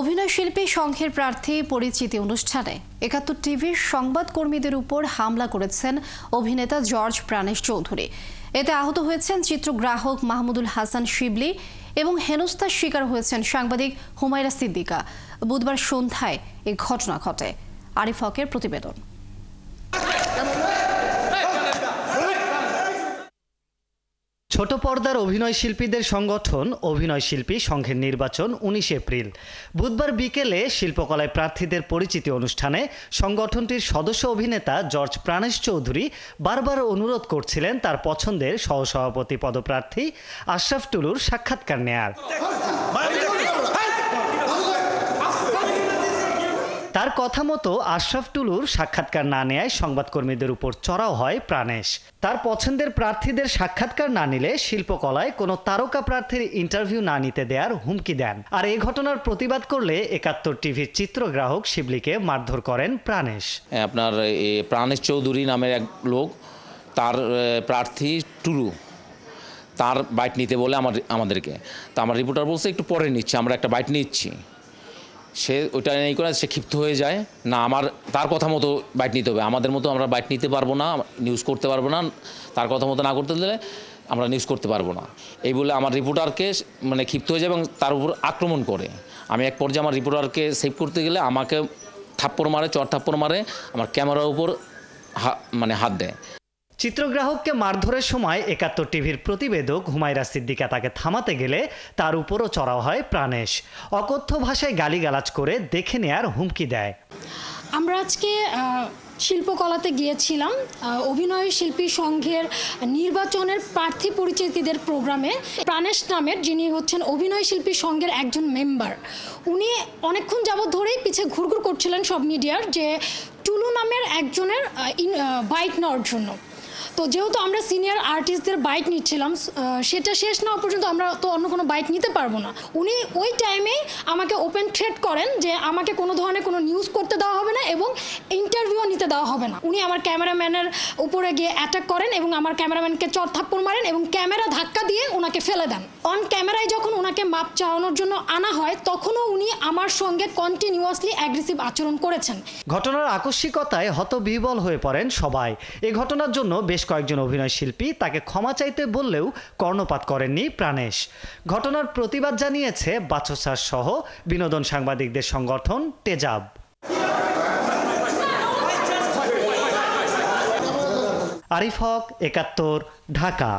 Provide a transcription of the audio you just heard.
অভিনয় শিল্পী সংঘের প্রার্থী পরিচিতি অনুষ্ঠানে ৭১ টিভির সংবাদকর্মীদের উপর হামলা করেছেন অভিনেতা জর্জ প্রাণেশ চৌধুরী। এতে আহত হয়েছেন চিত্রগ্রাহক মাহমুদুল হাসান শিবলি এবং হেনস্থার শিকার হয়েছেন সাংবাদিক হুমায়রা সিদ্দিকা। বুধবার সন্ধ্যায় এই ঘটনা ঘটে। আরিফ হকের প্রতিবেদন। ছোট পর্দার অভিনয় শিল্পীদের সংগঠন অভিনয় শিল্পী সংঘের নির্বাচন ১৯ এপ্রিল। বুধবার বিকেলে শিল্পকলায় প্রার্থীদের পরিচিতি অনুষ্ঠানে সংগঠনটির সদস্য অভিনেতা জর্জ প্রাণেশ চৌধুরী বারবার অনুরোধ করছিলেন তার পছন্দের সহসভাপতি পদপ্রার্থী আশরাফ টুলুর সাক্ষাৎকার নেয়ার। তার কথা মতো আশরাফ টুলুর সাক্ষাৎকার না নেয় সংবাদকর্মীদের উপর চড়াও হয় প্রাণেশ। তার পছন্দের প্রার্থীদের সাক্ষাৎকার না নিলে শিল্পকলায় কোনো তারকা প্রার্থীর ইন্টারভিউ না নিতে দেওয়ার হুমকি দেন। আর এই ঘটনার প্রতিবাদ করলে ৭১ টিভির চিত্রগ্রাহক শিবলিকে মারধর করেন প্রাণেশ। আপনার প্রাণেশ চৌধুরী নামের এক লোক, তার প্রার্থী টুলু, তার বাইট নিতে বলে আমাদেরকে। তা আমার রিপোর্টার বলছে একটু পরে নিচ্ছি, আমরা একটা বাইট নিচ্ছি। সে ওইটা নেই করে সে ক্ষিপ্ত হয়ে যায়, না আমার তার কথা মতো বাইট নিতে হবে, আমাদের মতো আমরা বাইট নিতে পারবো না, নিউজ করতে পারবো না, তার কথা মতো না করতে দিলে আমরা নিউজ করতে পারবো না, এই বলে আমার রিপোর্টারকে ক্ষিপ্ত হয়ে যায় এবং তার উপর আক্রমণ করে। আমি এক পর্যায়ে আমার রিপোর্টারকে সেভ করতে গেলে আমাকে থাপ্পড় মারে, চর থাপ্পড় মারে, আমার ক্যামেরার উপর হাত দেয়। চিত্রগ্রাহককে মারধরের সময় ৭১ টিভির প্রতিবেদক হুমায়রা সিদ্দিকা তাকে থামাতে গেলে তার উপরও চড়াও হয় প্রাণেশ। অকথ্য ভাষায় গালিগালাজ করে দেখে নেয়ার হুমকি দেয়। আমরা আজকে শিল্পকলাতে গিয়েছিলাম অভিনয় শিল্পী সংঘের নির্বাচনের প্রার্থী পরিচিতিদের প্রোগ্রামে। প্রাণেশ নামের যিনি হচ্ছেন অভিনয় শিল্পী সংঘের একজন মেম্বার, উনি অনেকক্ষণ যাবৎ ধরেই পিছে ঘুরঘুর করছিলেন সব মিডিয়ার যে টুলু নামের একজনের বাইট নেওয়ার জন্য। তো যেহেতু আমরা সিনিয়র আর্টিস্টদের বাইট নিচ্ছিলাম, সেটা শেষ না হওয়া পর্যন্ত আমরা তো অন্য কোনো বাইট নিতে পারবো না। উনি ওই টাইমেই আমাকে ওপেন থ্রেট করেন যে আমাকে কোনো ধরনের কোনো নিউজ করতে দেওয়া হবে না এবং ইন্টারভিউও নিতে দেওয়া হবে না। উনি আমার ক্যামেরাম্যানের উপরে গিয়ে অ্যাটাক করেন এবং আমার ক্যামেরাম্যানকে চর থাপ্পড় মারেন এবং ক্যামেরা ধাক্কা দিয়ে ওনাকে ফেলে দেন। অন ক্যামেরায় যখন ওনাকে মাপ চাওয়ানোর জন্য আনা হয়, তখনও উনি আমার সঙ্গে কন্টিনিউয়াসলি অ্যাগ্রেসিভ আচরণ করেছেন। ঘটনার আকস্মিকতায় হতবিহ্বল হয়ে পড়েন সবাই। এই ঘটনার জন্য বেশ কয়েকজন অভিনয় শিল্পী তাকে ক্ষমা চাইতে বললেও কর্ণপাত করেননি প্রাণেশ। ঘটনার প্রতিবাদ জানিয়েছে বাচসাস সহ বিনোদন সাংবাদিকদের সংগঠন তেজাব। আরিফ হক, ৭১, ঢাকা।